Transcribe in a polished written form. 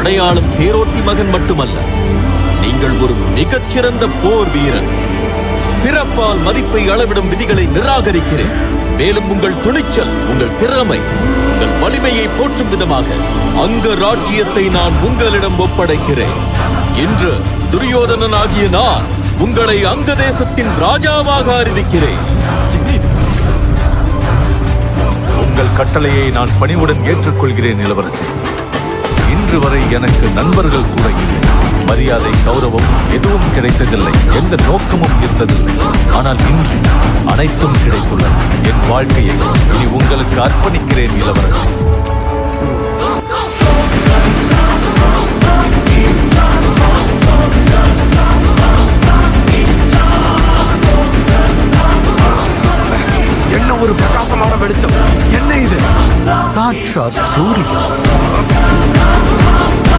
அடையாளம் தேரோட்டி மகன் மட்டுமல்ல, நீங்கள் ஒரு மிகச்சிறந்த போர் வீரன். பிறப்பால் மதிப்பை அளவிடும் விதிகளை நிராகரிக்கிறேன். மேலும் உங்கள் துணிச்சல், உங்கள் திறமை, உங்கள் வலிமையை போற்றும் விதமாக அங்க ராஜ்யத்தை நான் உங்களிடம் ஒப்படைக்கிறேன். இன்று துரியோதனனாகிய நான் உங்களை அங்க தேசத்தின் ராஜாவாக அறிவிக்கிறேன். உங்கள் கட்டளையை நான் பணிவுடன் ஏற்றுக்கொள்கிறேன் இளவரசி. இன்று வரை எனக்கு நண்பர்கள் கூட இல்லை. மரியாதை, கௌரவம் எதுவும் கிடைத்ததில்லை. எந்த நோக்கமும் இருந்ததில்லை. ஆனால் இன்று அனைத்தும் கிடைத்துள்ளன. என் வாழ்க்கையை இனி உங்களுக்கு அர்ப்பணிக்கிறேன் இளவரசி. என்ன ஒரு பிரகாசமான வெளிச்சம்! என்ன இது? சாட்சாத் சூரியன்.